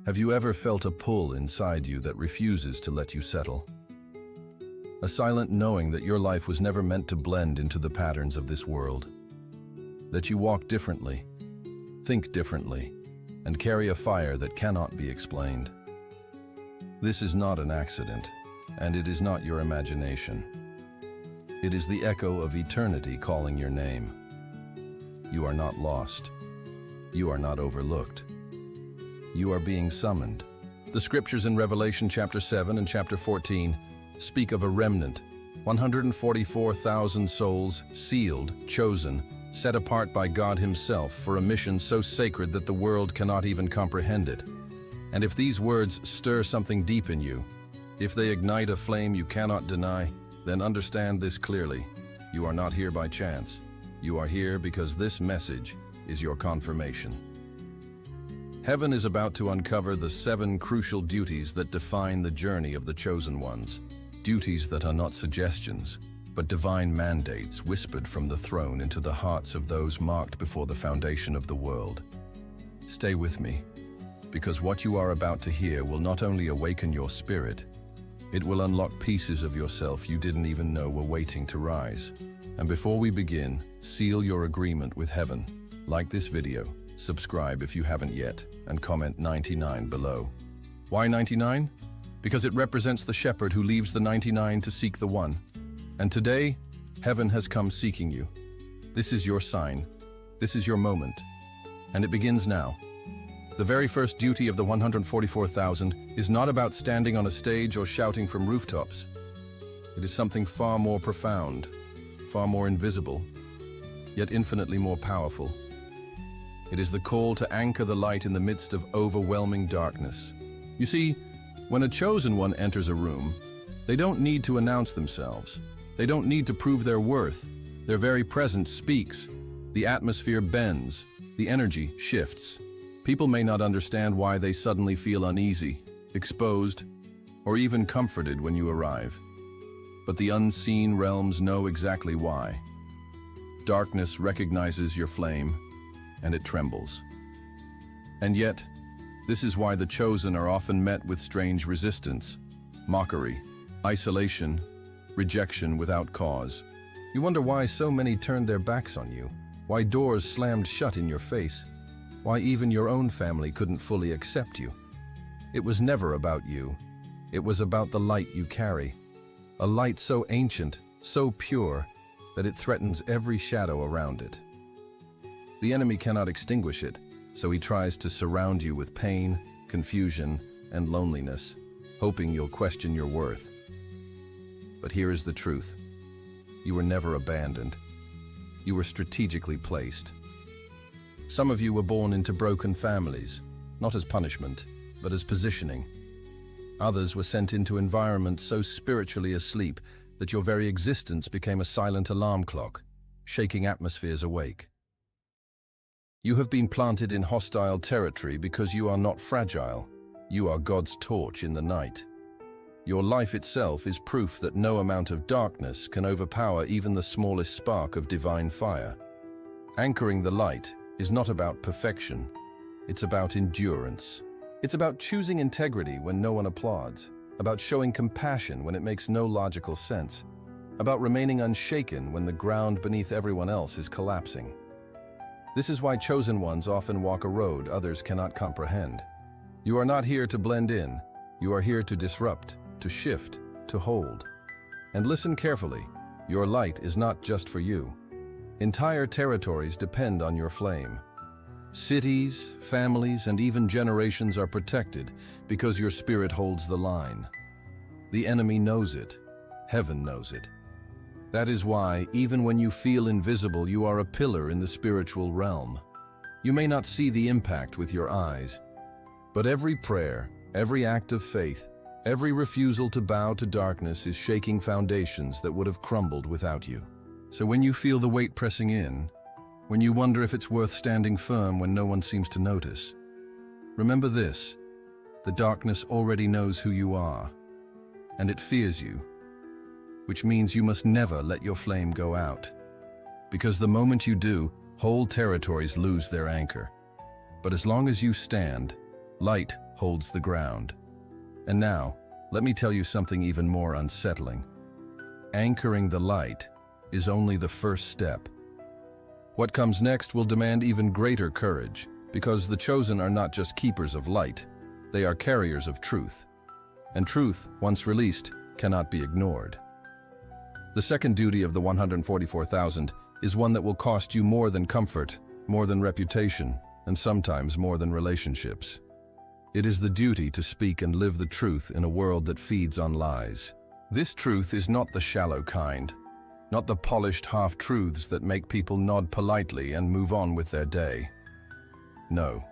Have you ever felt a pull inside you that refuses to let you settle? A silent knowing that your life was never meant to blend into the patterns of this world. That you walk differently, think differently, and carry a fire that cannot be explained. This is not an accident, and it is not your imagination. It is the echo of eternity calling your name. You are not lost. You are not overlooked. You are being summoned. The scriptures in Revelation chapter 7 and chapter 14 speak of a remnant, 144,000 souls, sealed, chosen, set apart by God Himself for a mission so sacred that the world cannot even comprehend it. And if these words stir something deep in you, if they ignite a flame you cannot deny, then understand this clearly. You are not here by chance. You are here because this message is your confirmation. Heaven is about to uncover the 7 crucial duties that define the journey of the chosen ones. Duties that are not suggestions, but divine mandates whispered from the throne into the hearts of those marked before the foundation of the world. Stay with me, because what you are about to hear will not only awaken your spirit, it will unlock pieces of yourself you didn't even know were waiting to rise. And before we begin, seal your agreement with heaven. Like this video, subscribe if you haven't yet, and comment 99 below. Why 99? Because it represents the shepherd who leaves the 99 to seek the one. And today, heaven has come seeking you. This is your sign. This is your moment. And it begins now. The very first duty of the 144,000 is not about standing on a stage or shouting from rooftops. It is something far more profound, far more invisible, yet infinitely more powerful. It is the call to anchor the light in the midst of overwhelming darkness. You see, when a chosen one enters a room, they don't need to announce themselves. They don't need to prove their worth. Their very presence speaks. The atmosphere bends. The energy shifts. People may not understand why they suddenly feel uneasy, exposed, or even comforted when you arrive. But the unseen realms know exactly why. Darkness recognizes your flame, and it trembles. And yet, this is why the chosen are often met with strange resistance, mockery, isolation, rejection without cause. You wonder why so many turned their backs on you, why doors slammed shut in your face, why even your own family couldn't fully accept you. It was never about you. It was about the light you carry, a light so ancient, so pure, that it threatens every shadow around it. The enemy cannot extinguish it, so he tries to surround you with pain, confusion, and loneliness, hoping you'll question your worth. But here is the truth. You were never abandoned. You were strategically placed. Some of you were born into broken families, not as punishment, but as positioning. Others were sent into environments so spiritually asleep that your very existence became a silent alarm clock, shaking atmospheres awake. You have been planted in hostile territory because you are not fragile. You are God's torch in the night. Your life itself is proof that no amount of darkness can overpower even the smallest spark of divine fire. Anchoring the light is not about perfection. It's about endurance. It's about choosing integrity when no one applauds, about showing compassion when it makes no logical sense, about remaining unshaken when the ground beneath everyone else is collapsing. This is why chosen ones often walk a road others cannot comprehend. You are not here to blend in. You are here to disrupt, to shift, to hold. And listen carefully. Your light is not just for you. Entire territories depend on your flame. Cities, families, and even generations are protected because your spirit holds the line. The enemy knows it. Heaven knows it. That is why, even when you feel invisible, you are a pillar in the spiritual realm. You may not see the impact with your eyes, but every prayer, every act of faith, every refusal to bow to darkness is shaking foundations that would have crumbled without you. So when you feel the weight pressing in, when you wonder if it's worth standing firm when no one seems to notice, remember this: the darkness already knows who you are, and it fears you, which means you must never let your flame go out. Because the moment you do, whole territories lose their anchor. But as long as you stand, Light holds the ground. And now, let me tell you something even more unsettling. Anchoring the light is only the first step. What comes next will demand even greater courage, because the chosen are not just keepers of light, they are carriers of truth. And truth, once released, cannot be ignored. The second duty of the 144,000 is one that will cost you more than comfort, more than reputation, and sometimes more than relationships. It is the duty to speak and live the truth in a world that feeds on lies. This truth is not the shallow kind, not the polished half-truths that make people nod politely and move on with their day. No,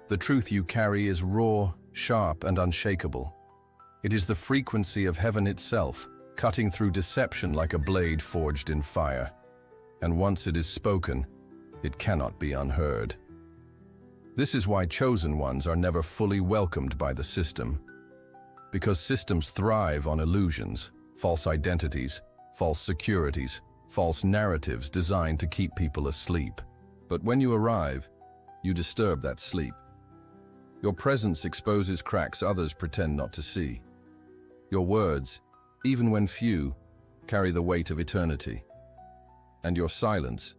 the truth you carry is raw, sharp, and unshakable. It is the frequency of heaven itself, cutting through deception like a blade forged in fire. And once it is spoken, it cannot be unheard. This is why chosen ones are never fully welcomed by the system. Because systems thrive on illusions, false identities, false securities, false narratives designed to keep people asleep. But when you arrive, you disturb that sleep. Your presence exposes cracks others pretend not to see. Your words, even when few, carry the weight of eternity. And your silence,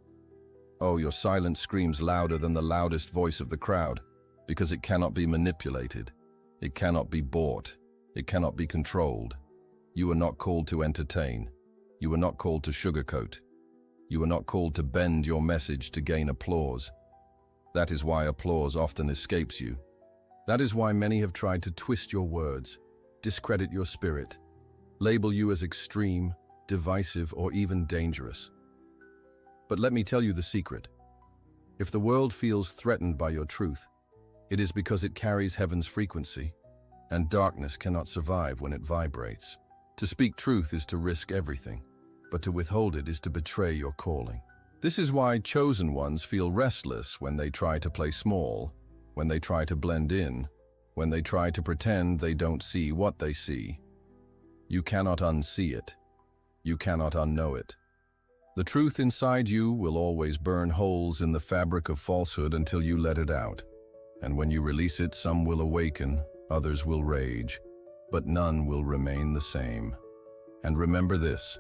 your silence screams louder than the loudest voice of the crowd, because it cannot be manipulated, it cannot be bought, it cannot be controlled. You are not called to entertain. You are not called to sugarcoat. You are not called to bend your message to gain applause. That is why applause often escapes you. That is why many have tried to twist your words, discredit your spirit, label you as extreme, divisive, or even dangerous. But let me tell you the secret. If the world feels threatened by your truth, it is because it carries heaven's frequency, and darkness cannot survive when it vibrates. To speak truth is to risk everything, but to withhold it is to betray your calling. This is why chosen ones feel restless when they try to play small, when they try to blend in, when they try to pretend they don't see what they see. You cannot unsee it. You cannot unknow it. The truth inside you will always burn holes in the fabric of falsehood until you let it out. And when you release it, some will awaken, others will rage, but none will remain the same. And remember this,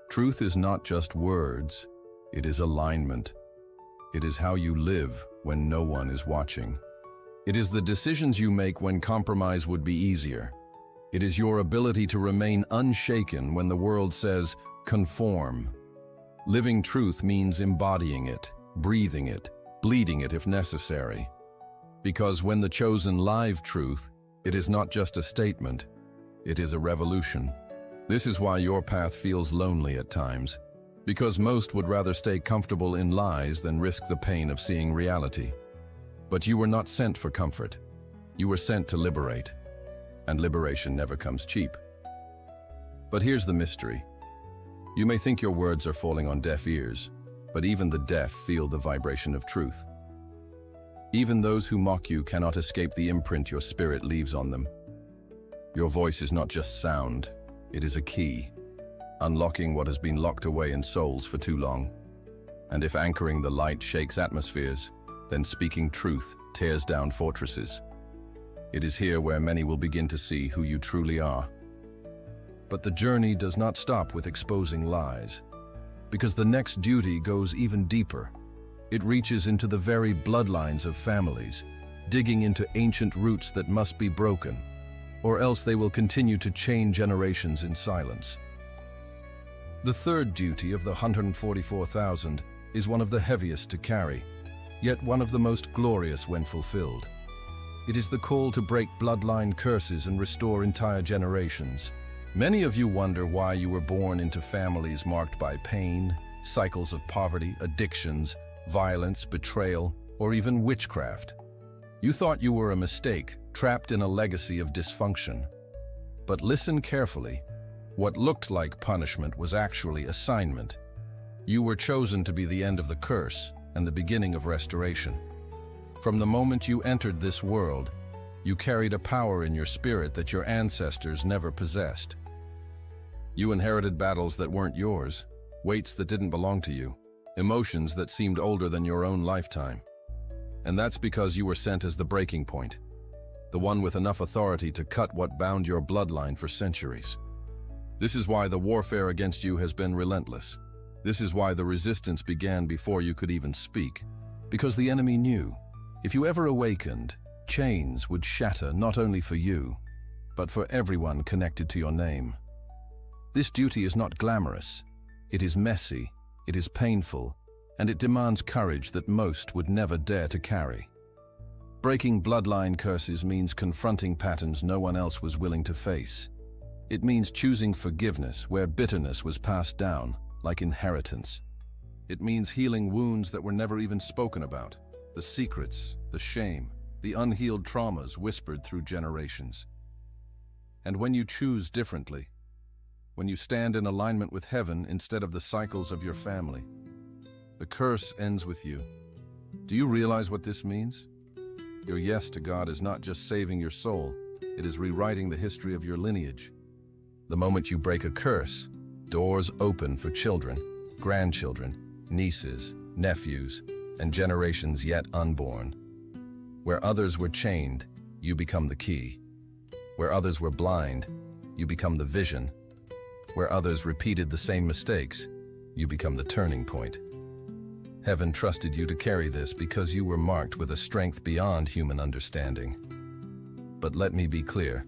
truth is not just words, it is alignment. It is how you live when no one is watching. It is the decisions you make when compromise would be easier. It is your ability to remain unshaken when the world says, conform. Living truth means embodying it, breathing it, bleeding it if necessary. Because when the chosen live truth, it is not just a statement, it is a revolution. This is why your path feels lonely at times, because most would rather stay comfortable in lies than risk the pain of seeing reality. But you were not sent for comfort. You were sent to liberate. And liberation never comes cheap. But here's the mystery. You may think your words are falling on deaf ears, but even the deaf feel the vibration of truth. Even those who mock you cannot escape the imprint your spirit leaves on them. Your voice is not just sound, it is a key, unlocking what has been locked away in souls for too long. And if anchoring the light shakes atmospheres, then speaking truth tears down fortresses. It is here where many will begin to see who you truly are. But the journey does not stop with exposing lies, because the next duty goes even deeper. It reaches into the very bloodlines of families, digging into ancient roots that must be broken, or else they will continue to chain generations in silence. The third duty of the 144,000 is one of the heaviest to carry, yet one of the most glorious when fulfilled. It is the call to break bloodline curses and restore entire generations. Many of you wonder why you were born into families marked by pain, cycles of poverty, addictions, violence, betrayal, or even witchcraft. You thought you were a mistake, trapped in a legacy of dysfunction. But listen carefully. What looked like punishment was actually assignment. You were chosen to be the end of the curse and the beginning of restoration. From the moment you entered this world, you carried a power in your spirit that your ancestors never possessed. You inherited battles that weren't yours, weights that didn't belong to you, emotions that seemed older than your own lifetime. And that's because you were sent as the breaking point. the one with enough authority to cut what bound your bloodline for centuries. This is why the warfare against you has been relentless. This is why the resistance began before you could even speak. Because the enemy knew, if you ever awakened, chains would shatter not only for you, but for everyone connected to your name. This duty is not glamorous. It is messy, it is painful, and it demands courage that most would never dare to carry. Breaking bloodline curses means confronting patterns no one else was willing to face. It means choosing forgiveness where bitterness was passed down, like inheritance. It means healing wounds that were never even spoken about, the secrets, the shame, the unhealed traumas whispered through generations. And when you choose differently, when you stand in alignment with heaven instead of the cycles of your family, the curse ends with you. Do you realize what this means? Your yes to God is not just saving your soul, it is rewriting the history of your lineage. The moment you break a curse, doors open for children, grandchildren, nieces, nephews, and generations yet unborn. Where others were chained, you become the key. Where others were blind, you become the vision. Where others repeated the same mistakes, you become the turning point. Heaven trusted you to carry this because you were marked with a strength beyond human understanding. But let me be clear.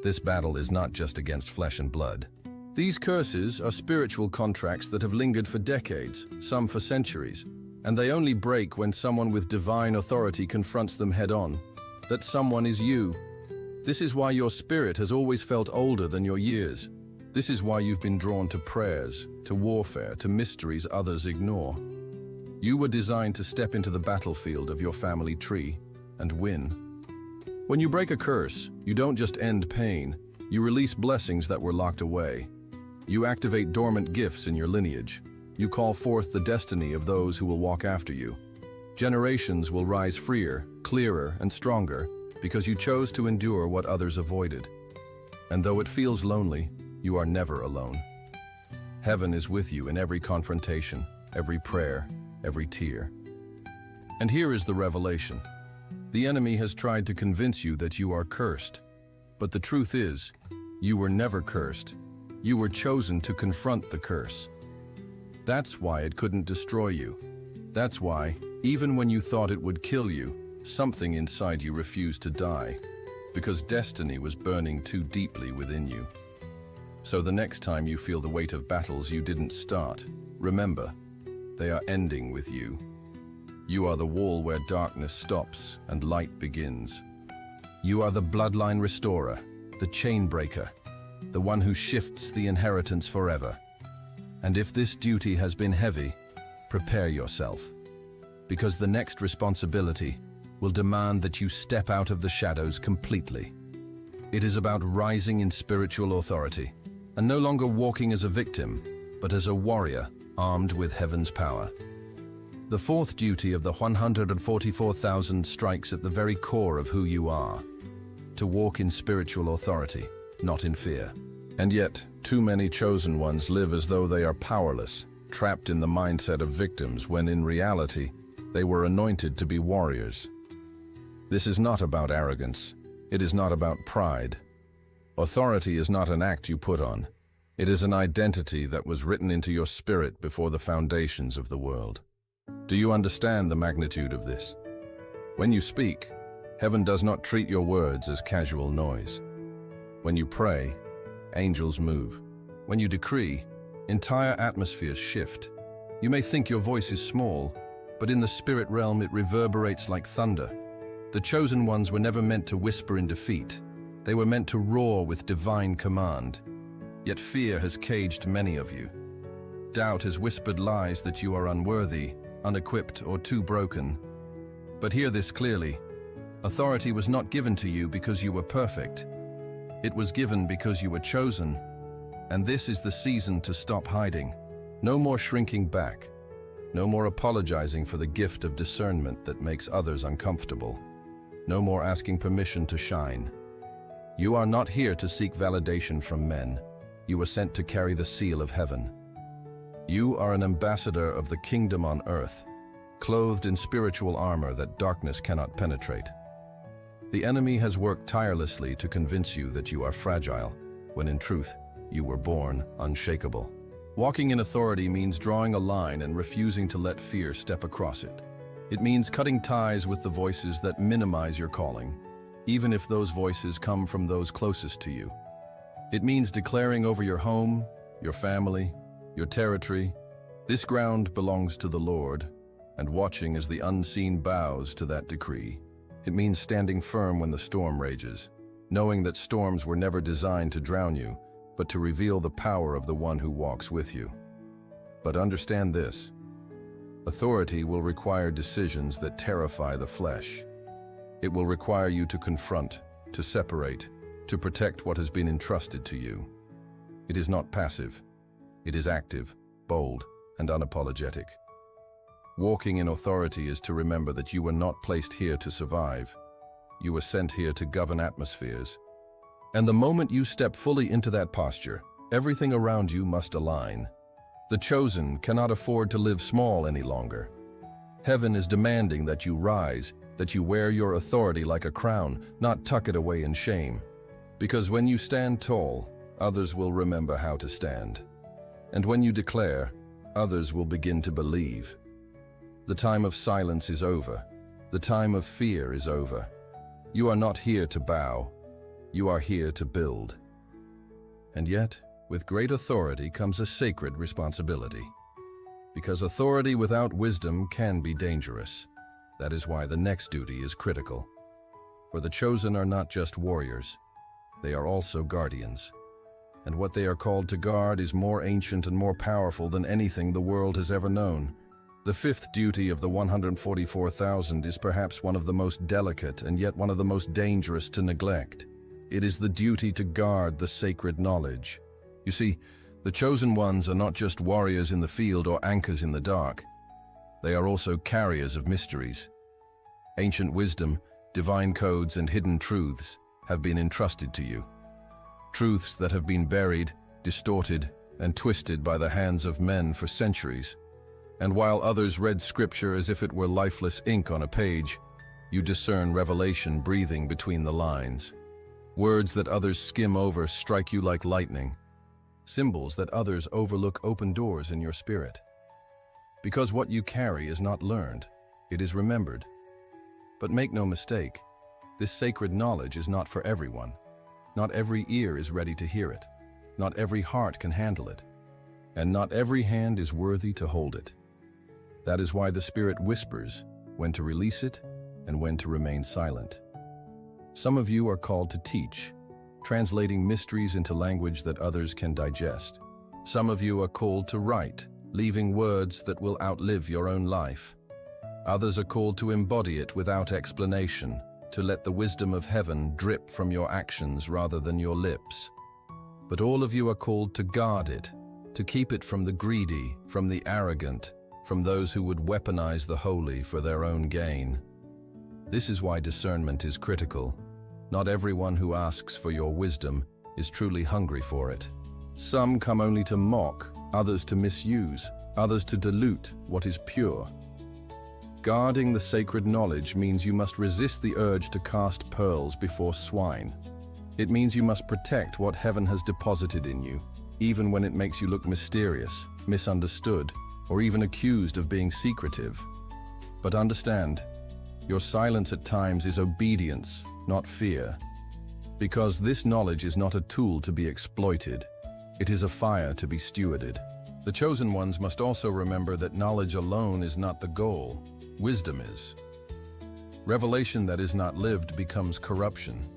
This battle is not just against flesh and blood. These curses are spiritual contracts that have lingered for decades, some for centuries, and they only break when someone with divine authority confronts them head-on. That someone is you. This is why your spirit has always felt older than your years. This is why you've been drawn to prayers, to warfare, to mysteries others ignore. You were designed to step into the battlefield of your family tree and win. When you break a curse, you don't just end pain, you release blessings that were locked away. You activate dormant gifts in your lineage. You call forth the destiny of those who will walk after you. Generations will rise freer, clearer, and stronger because you chose to endure what others avoided. And though it feels lonely, you are never alone. Heaven is with you in every confrontation, every prayer, every tear. And here is the revelation. The enemy has tried to convince you that you are cursed. But the truth is, you were never cursed. You were chosen to confront the curse. That's why it couldn't destroy you. That's why, even when you thought it would kill you, something inside you refused to die, because destiny was burning too deeply within you. So the next time you feel the weight of battles you didn't start, remember, they are ending with you. You are the wall where darkness stops and light begins. You are the bloodline restorer, the chain breaker, the one who shifts the inheritance forever. And if this duty has been heavy, prepare yourself, because the next responsibility will demand that you step out of the shadows completely. It is about rising in spiritual authority, and no longer walking as a victim, but as a warrior armed with heaven's power. The fourth duty of the 144,000 strikes at the very core of who you are, to walk in spiritual authority, not in fear. And yet, too many chosen ones live as though they are powerless, trapped in the mindset of victims when in reality, they were anointed to be warriors. This is not about arrogance. It is not about pride. Authority is not an act you put on. It is an identity that was written into your spirit before the foundations of the world. Do you understand the magnitude of this? When you speak, heaven does not treat your words as casual noise. When you pray, angels move. When you decree, entire atmospheres shift. You may think your voice is small, but in the spirit realm it reverberates like thunder. The chosen ones were never meant to whisper in defeat. They were meant to roar with divine command. Yet fear has caged many of you. Doubt has whispered lies that you are unworthy, unequipped, or too broken. But hear this clearly. Authority was not given to you because you were perfect. It was given because you were chosen. And this is the season to stop hiding. No more shrinking back. No more apologizing for the gift of discernment that makes others uncomfortable. No more asking permission to shine. You are not here to seek validation from men. You were sent to carry the seal of heaven. You are an ambassador of the kingdom on earth, clothed in spiritual armor that darkness cannot penetrate. The enemy has worked tirelessly to convince you that you are fragile, when in truth, you were born unshakable. Walking in authority means drawing a line and refusing to let fear step across it. It means cutting ties with the voices that minimize your calling, even if those voices come from those closest to you. It means declaring over your home, your family, your territory, "This ground belongs to the Lord," and watching as the unseen bows to that decree. It means standing firm when the storm rages, knowing that storms were never designed to drown you, but to reveal the power of the one who walks with you. But understand this: authority will require decisions that terrify the flesh. It will require you to confront, to separate, to protect what has been entrusted to you. It is not passive. It is active, bold, and unapologetic. Walking in authority is to remember that you were not placed here to survive. You were sent here to govern atmospheres. And the moment you step fully into that posture, everything around you must align. The chosen cannot afford to live small any longer. Heaven is demanding that you rise, that you wear your authority like a crown, not tuck it away in shame. Because when you stand tall, others will remember how to stand. And when you declare, others will begin to believe. The time of silence is over. The time of fear is over. You are not here to bow. You are here to build. And yet, with great authority comes a sacred responsibility. Because authority without wisdom can be dangerous. That is why the next duty is critical. For the chosen are not just warriors. They are also guardians. And what they are called to guard is more ancient and more powerful than anything the world has ever known. The fifth duty of the 144,000 is perhaps one of the most delicate and yet one of the most dangerous to neglect. It is the duty to guard the sacred knowledge. You see, the chosen ones are not just warriors in the field or anchors in the dark. They are also carriers of mysteries. Ancient wisdom, divine codes, and hidden truths have been entrusted to you. Truths that have been buried, distorted, and twisted by the hands of men for centuries. And while others read scripture as if it were lifeless ink on a page, you discern revelation breathing between the lines. Words that others skim over strike you like lightning. Symbols that others overlook open doors in your spirit. Because what you carry is not learned, it is remembered. But make no mistake, this sacred knowledge is not for everyone. Not every ear is ready to hear it. Not every heart can handle it. And not every hand is worthy to hold it. That is why the Spirit whispers when to release it and when to remain silent. Some of you are called to teach, translating mysteries into language that others can digest. Some of you are called to write, leaving words that will outlive your own life. Others are called to embody it without explanation, to let the wisdom of heaven drip from your actions rather than your lips. But all of you are called to guard it, to keep it from the greedy, from the arrogant, from those who would weaponize the holy for their own gain. This is why discernment is critical. Not everyone who asks for your wisdom is truly hungry for it. Some come only to mock, others to misuse, others to dilute what is pure. Guarding the sacred knowledge means you must resist the urge to cast pearls before swine. It means you must protect what heaven has deposited in you, even when it makes you look mysterious, misunderstood, or even accused of being secretive. But understand, your silence at times is obedience, not fear. Because this knowledge is not a tool to be exploited, it is a fire to be stewarded. The chosen ones must also remember that knowledge alone is not the goal, wisdom is. Revelation that is not lived becomes corruption.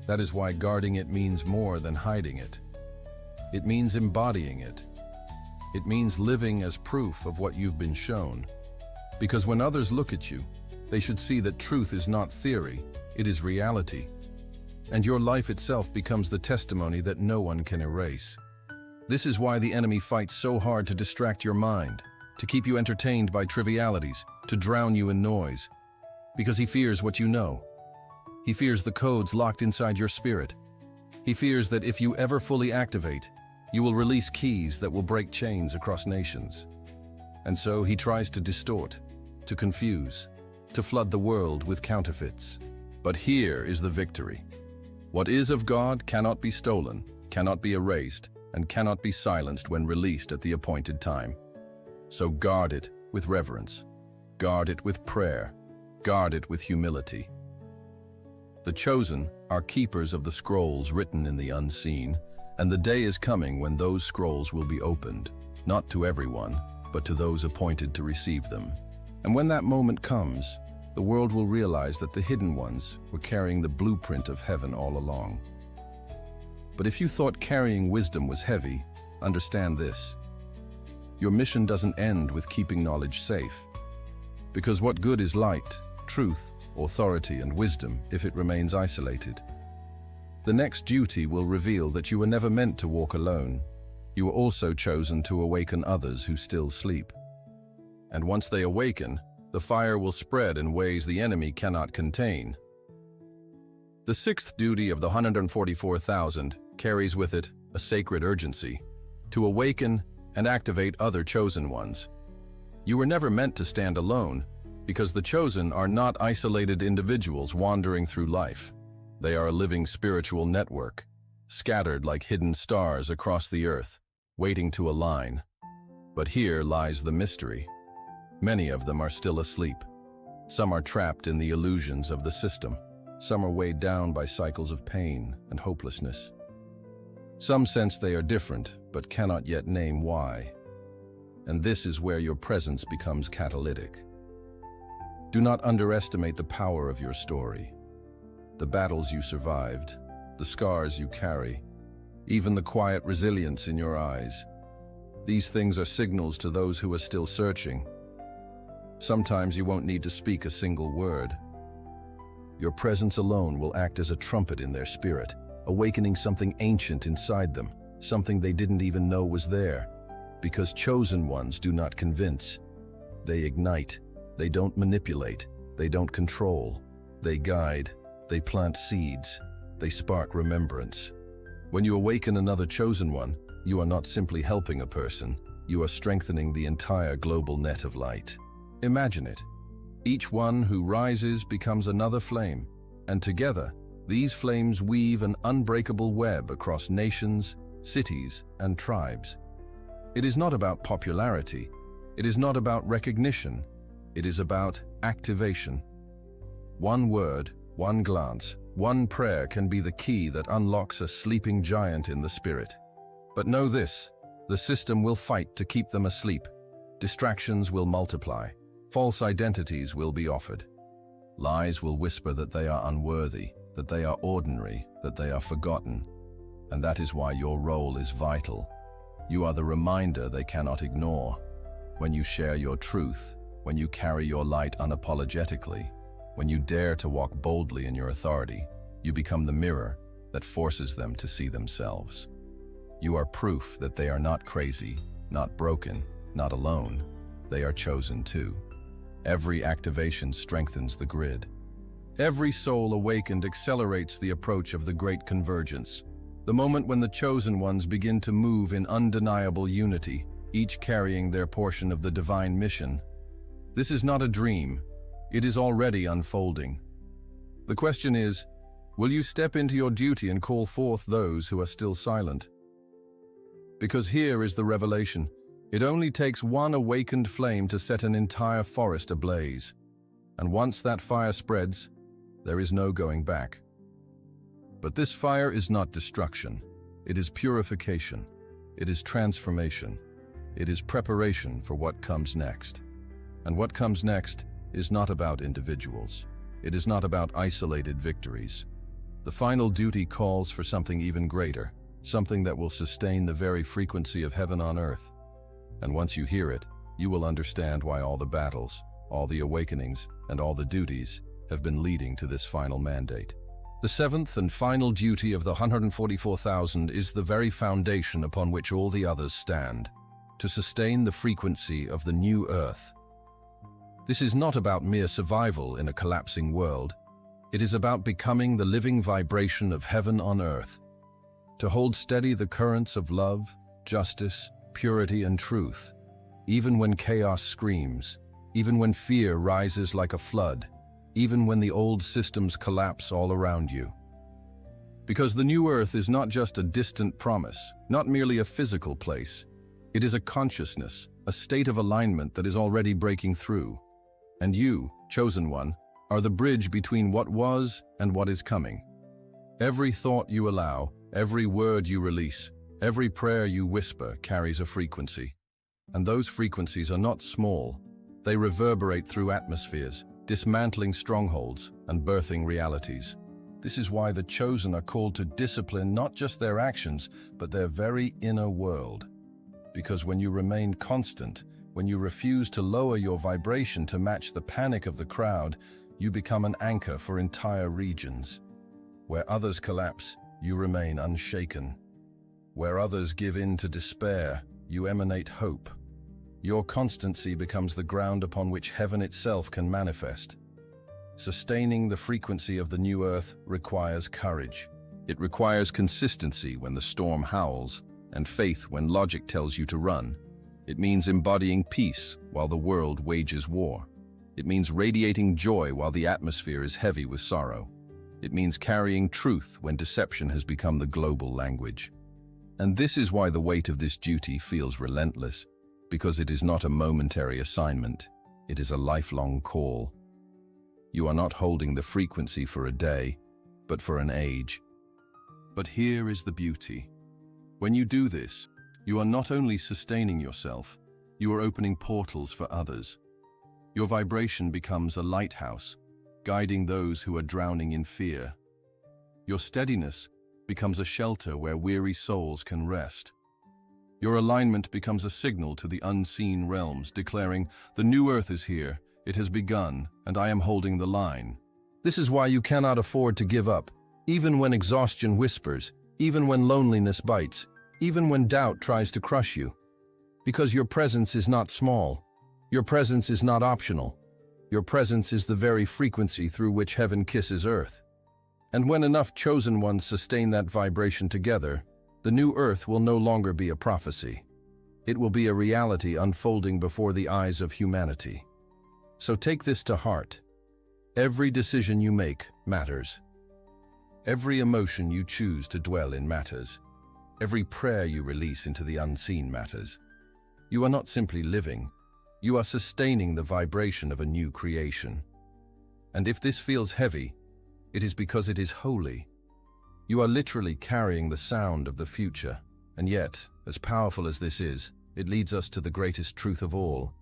That is why guarding it means more than hiding it. It means embodying it. It means living as proof of what you've been shown. Because when others look at you, they should see that truth is not theory, it is reality. And your life itself becomes the testimony that no one can erase. This is why the enemy fights so hard to distract your mind, to keep you entertained by trivialities, to drown you in noise. Because he fears what you know. He fears the codes locked inside your spirit. He fears that if you ever fully activate, you will release keys that will break chains across nations. And so he tries to distort, to confuse, to flood the world with counterfeits. But here is the victory. What is of God cannot be stolen, cannot be erased, and cannot be silenced when released at the appointed time. So guard it with reverence. Guard it with prayer. Guard it with humility. The chosen are keepers of the scrolls written in the unseen, and the day is coming when those scrolls will be opened, not to everyone, but to those appointed to receive them. And when that moment comes, the world will realize that the hidden ones were carrying the blueprint of heaven all along. But if you thought carrying wisdom was heavy, understand this. Your mission doesn't end with keeping knowledge safe. Because what good is light, truth, authority, and wisdom if it remains isolated? The next duty will reveal that you were never meant to walk alone. You were also chosen to awaken others who still sleep. And once they awaken, the fire will spread in ways the enemy cannot contain. The sixth duty of the 144,000 carries with it a sacred urgency, to awaken and activate other chosen ones. You were never meant to stand alone, because the chosen are not isolated individuals wandering through life. They are a living spiritual network, scattered like hidden stars across the earth, waiting to align. But here lies the mystery. Many of them are still asleep. Some are trapped in the illusions of the system. Some are weighed down by cycles of pain and hopelessness. Some sense they are different, but cannot yet name why. And this is where your presence becomes catalytic. Do not underestimate the power of your story. The battles you survived, the scars you carry, even the quiet resilience in your eyes. These things are signals to those who are still searching. Sometimes you won't need to speak a single word. Your presence alone will act as a trumpet in their spirit, awakening something ancient inside them, something they didn't even know was there. Because chosen ones do not convince. They ignite. They don't manipulate. They don't control. They guide. They plant seeds. They spark remembrance. When you awaken another chosen one, you are not simply helping a person. You are strengthening the entire global net of light. Imagine it. Each one who rises becomes another flame, and together, these flames weave an unbreakable web across nations, cities, and tribes. It is not about popularity. It is not about recognition. It is about activation. One word, one glance, one prayer can be the key that unlocks a sleeping giant in the spirit. But know this, the system will fight to keep them asleep. Distractions will multiply. False identities will be offered. Lies will whisper that they are unworthy, that they are ordinary, that they are forgotten. And that is why your role is vital. You are the reminder they cannot ignore. When you share your truth, when you carry your light unapologetically, when you dare to walk boldly in your authority, you become the mirror that forces them to see themselves. You are proof that they are not crazy, not broken, not alone. They are chosen too. Every activation strengthens the grid. Every soul awakened accelerates the approach of the great convergence, the moment when the chosen ones begin to move in undeniable unity, each carrying their portion of the divine mission. This is not a dream. It is already unfolding. The question is, will you step into your duty and call forth those who are still silent? Because here is the revelation. It only takes one awakened flame to set an entire forest ablaze. And once that fire spreads, there is no going back. But this fire is not destruction. It is purification. It is transformation. It is preparation for what comes next. And what comes next is not about individuals. It is not about isolated victories. The final duty calls for something even greater, something that will sustain the very frequency of heaven on earth. And once you hear it, you will understand why all the battles, all the awakenings, and all the duties have been leading to this final mandate. The seventh and final duty of the 144,000 is the very foundation upon which all the others stand, to sustain the frequency of the new earth. This is not about mere survival in a collapsing world. It is about becoming the living vibration of heaven on earth, to hold steady the currents of love, justice, purity, and truth, even when chaos screams, even when fear rises like a flood, even when the old systems collapse all around you. Because the new earth is not just a distant promise, not merely a physical place. It is a consciousness, a state of alignment that is already breaking through. And you, chosen one, are the bridge between what was and what is coming. Every thought you allow, every word you release, every prayer you whisper carries a frequency. And those frequencies are not small. They reverberate through atmospheres, dismantling strongholds and birthing realities. This is why the chosen are called to discipline not just their actions, but their very inner world. Because when you remain constant, when you refuse to lower your vibration to match the panic of the crowd, you become an anchor for entire regions. Where others collapse, you remain unshaken. Where others give in to despair, you emanate hope. Your constancy becomes the ground upon which heaven itself can manifest. Sustaining the frequency of the new earth requires courage. It requires consistency when the storm howls, and faith when logic tells you to run. It means embodying peace while the world wages war. It means radiating joy while the atmosphere is heavy with sorrow. It means carrying truth when deception has become the global language. And this is why the weight of this duty feels relentless, because it is not a momentary assignment. It is a lifelong call. You are not holding the frequency for a day, but for an age. But here is the beauty. When you do this, you are not only sustaining yourself, you are opening portals for others. Your vibration becomes a lighthouse, guiding those who are drowning in fear. Your steadiness becomes a shelter where weary souls can rest. Your alignment becomes a signal to the unseen realms, declaring, "The new earth is here. It has begun, and I am holding the line." This is why you cannot afford to give up, even when exhaustion whispers, even when loneliness bites, even when doubt tries to crush you. Because your presence is not small. Your presence is not optional. Your presence is the very frequency through which heaven kisses earth. And when enough chosen ones sustain that vibration together, the new earth will no longer be a prophecy. It will be a reality unfolding before the eyes of humanity. So take this to heart. Every decision you make matters. Every emotion you choose to dwell in matters. Every prayer you release into the unseen matters. You are not simply living. You are sustaining the vibration of a new creation. And if this feels heavy, it is because it is holy. You are literally carrying the sound of the future. And yet, as powerful as this is, it leads us to the greatest truth of all,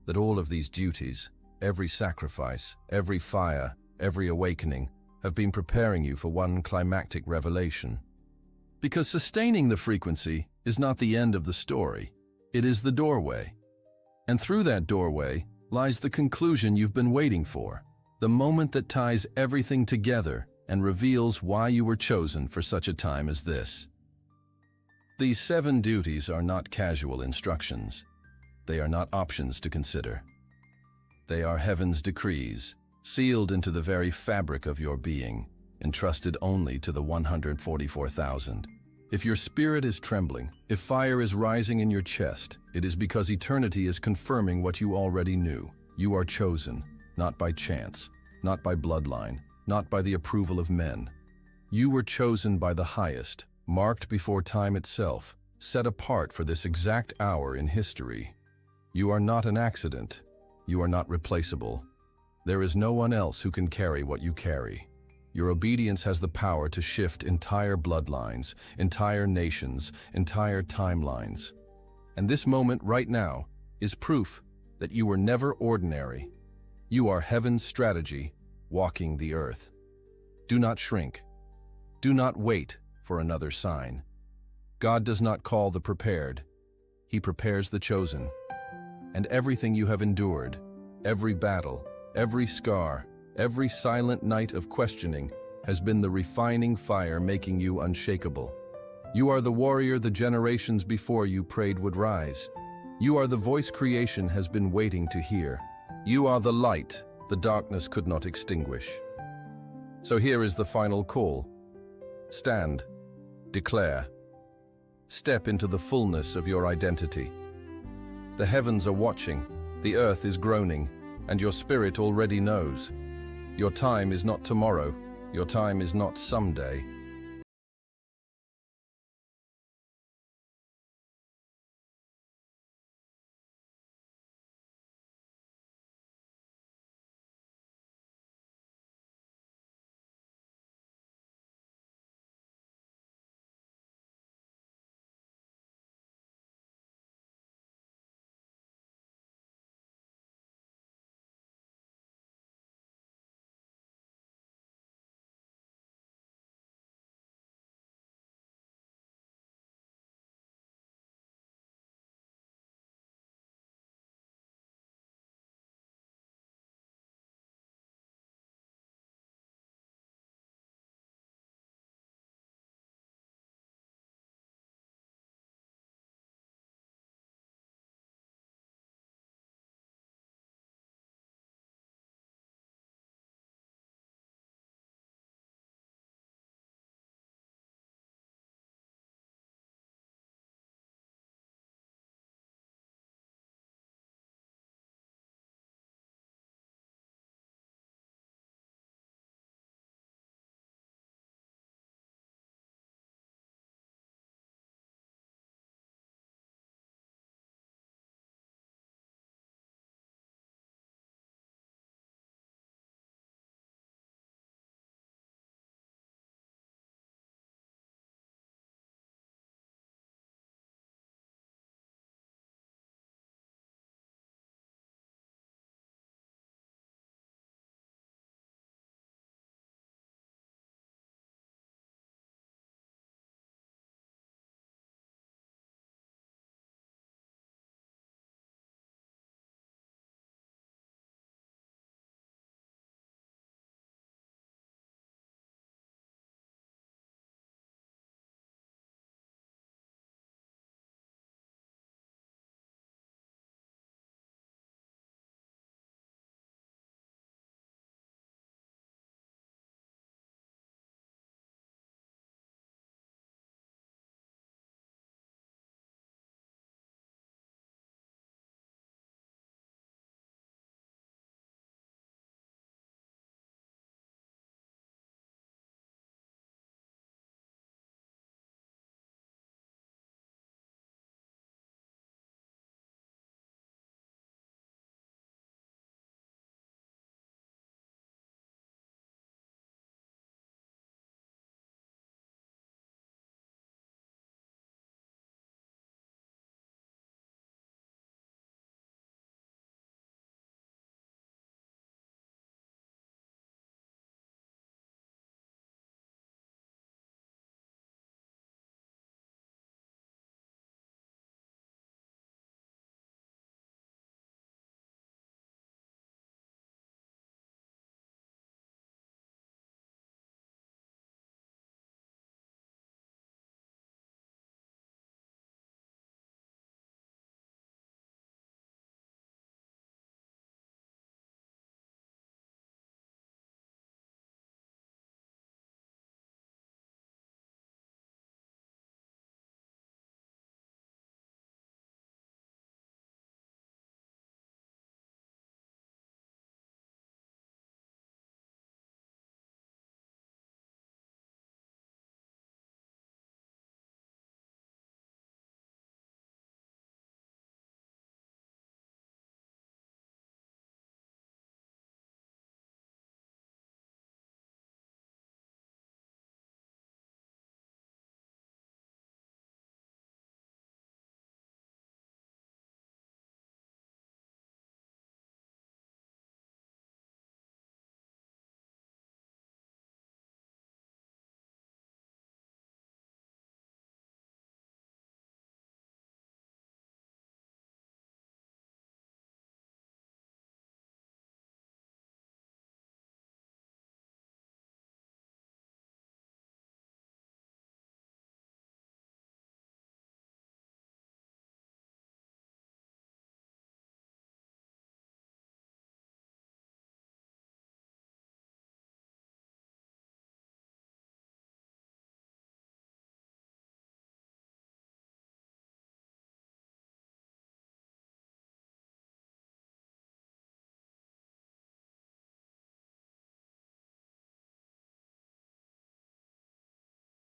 that all of these duties, every sacrifice, every fire, every awakening, have been preparing you for one climactic revelation. Because sustaining the frequency is not the end of the story, it is the doorway. And through that doorway lies the conclusion you've been waiting for, the moment that ties everything together and reveals why you were chosen for such a time as this. These 7 duties are not casual instructions. They are not options to consider. They are heaven's decrees, sealed into the very fabric of your being, entrusted only to the 144,000. If your spirit is trembling, if fire is rising in your chest, it is because eternity is confirming what you already knew. You are chosen, not by chance, not by bloodline, not by the approval of men. You were chosen by the highest, marked before time itself, set apart for this exact hour in history. You are not an accident. You are not replaceable. There is no one else who can carry what you carry. Your obedience has the power to shift entire bloodlines, entire nations, entire timelines. And this moment right now is proof that you were never ordinary. You are heaven's strategy, walking the earth. Do not shrink. Do not wait for another sign. God does not call the prepared. He prepares the chosen. And everything you have endured, every battle, every scar, every silent night of questioning has been the refining fire making you unshakable. You are the warrior the generations before you prayed would rise. You are the voice creation has been waiting to hear. You are the light the darkness could not extinguish. So here is the final call. Stand, declare, step into the fullness of your identity. The heavens are watching, the earth is groaning, and your spirit already knows. Your time is not tomorrow. Your time is not someday.